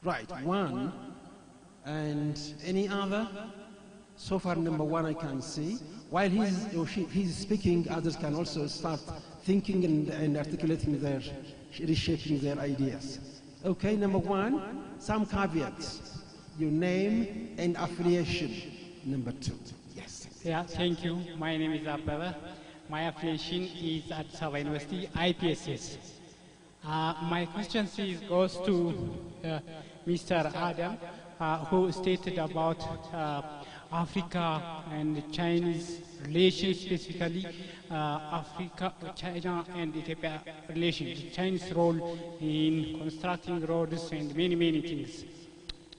Right, one. And any other? So far, number one I can see. While he's speaking, others can also start thinking and articulating reshaping their ideas. Okay, number one, some caveats. Your name and affiliation. Number two. Yes. Yeah, thank you. My name is Ababa. My affiliation is at Addis Ababa University, IPSS. My question goes to Mr. Adam, who stated about Africa and Chinese relations, specifically Africa, China and Ethiopia relations, Chinese role in constructing roads and many things.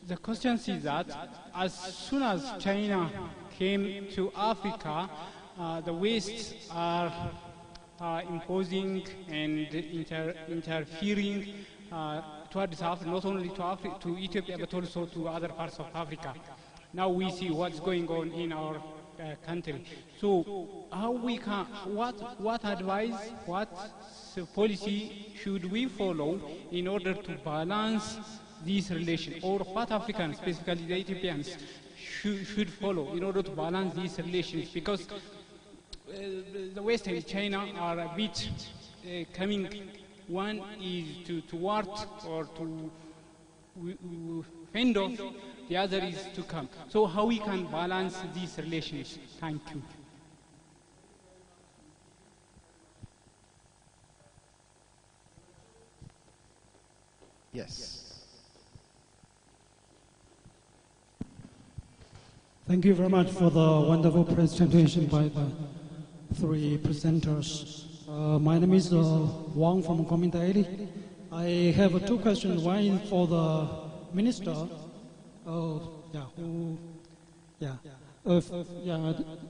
The question is that as soon as China came to Africa, the West are imposing and interfering towards Africa, not only to Ethiopia but also to other parts of Africa. Now we see what's going on in our country. So how we can, what advice, what policy should we follow in order to balance these relations, or what Africans, specifically the Ethiopians, should follow in order to balance these relations? Because the West and China are a bit coming. One is to thwart or to fend off, the other is to come. So how we can balance these relations? Thank you. Yes. Thank you very much for the wonderful presentation by the three presenters. My name is Wang from Kuomintang. I have two questions. One is for the minister.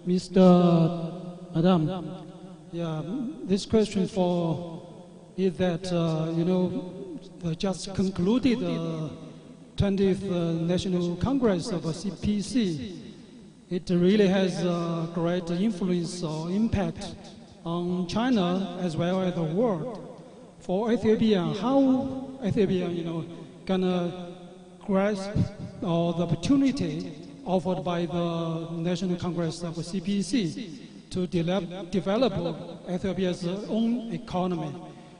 Mr. Adam. This question is that just concluded the 20th National Congress of CPC. It really has a great influence or impact on China as well as the world. For Ethiopia, how Ethiopia, gonna grasp the opportunity offered by the National Congress of CPC to develop Ethiopia's own economy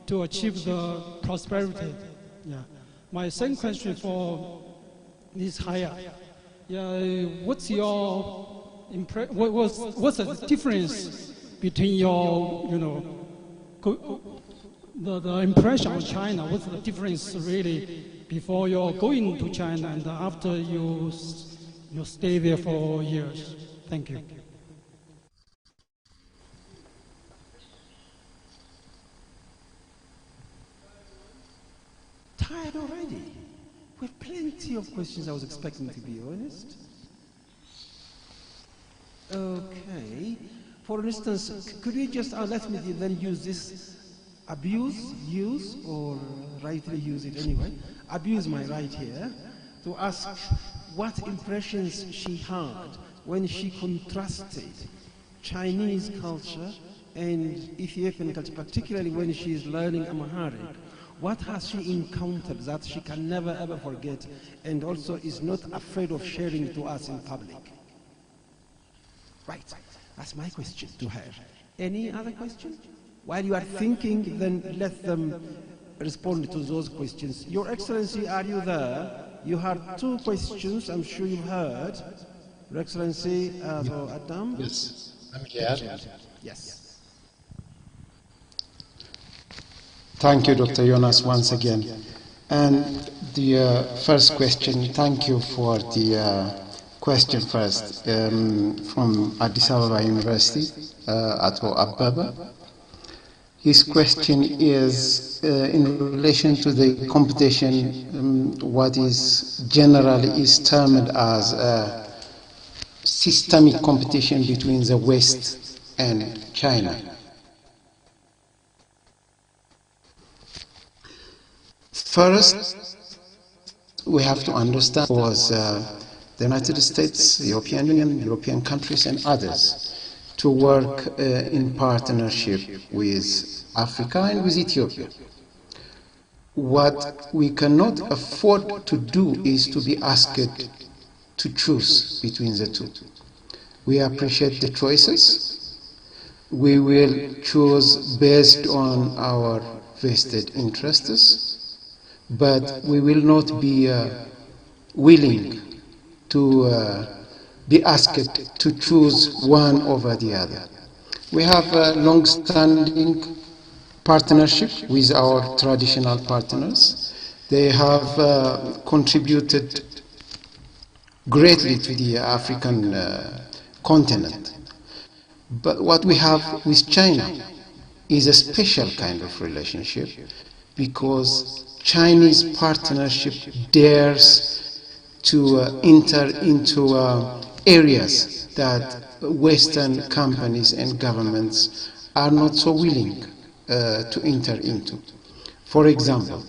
to achieve the prosperity. Yeah. My second question for Ms. Haya. What's your what's the difference between your, the impression of China? What's the difference really before you're going to China and after you stay there for years? Thank you. Tired already? We have plenty of questions I was expecting, to be honest. Okay. For instance, could we just let me then use this use, or rightly use it anyway, abuse my right here, to ask what impressions she had when she contrasted Chinese culture and Ethiopian culture, particularly when she is learning Amharic. What has she encountered that she can never ever forget, and also is not afraid of sharing to us in public? Right, that's my question to her. Any other question? While you are thinking, then let them respond to those questions. Your Excellency, are you there? You had two questions, I'm sure you heard. Your Excellency, Adam? Yes, I'm here. Yes. Thank you, Dr. Jonas, once again. And the first question, thank you for the question first from Addis Ababa University, Ato Ababa. His question is in relation to the competition, what is generally termed as a systemic competition between the West and China. First, we have to understand was the United States, the European Union, European countries and others to work in partnership with Africa and with Ethiopia. what we cannot afford to do is to be asked to choose between the two. We appreciate the choices. We will choose based on our vested interests, but we will not be willing to be asked to choose one over the other. We have a long-standing partnership with our traditional partners. They have contributed greatly to the African continent. But what we have with China is a special kind of relationship, because Chinese partnership dares to enter into areas that Western companies and governments are not so willing to enter into. For example,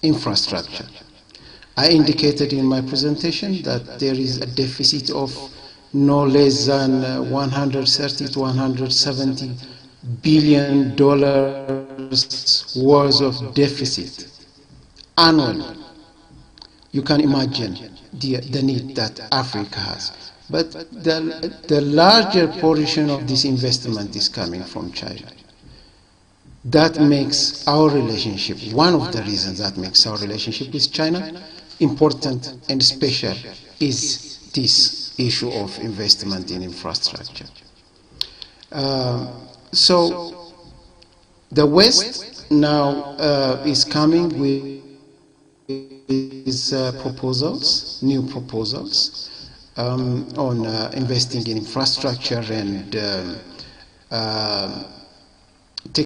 infrastructure. I indicated in my presentation that there is a deficit of no less than 130 to 170 billion dollars worth of deficit annually. You can imagine the need that Africa has. But the larger portion of this investment is coming from China. That makes our relationship, one of the reasons that makes our relationship with China important and special, is this issue of investment in infrastructure. So the West now is coming with proposals, new proposals on investing in infrastructure and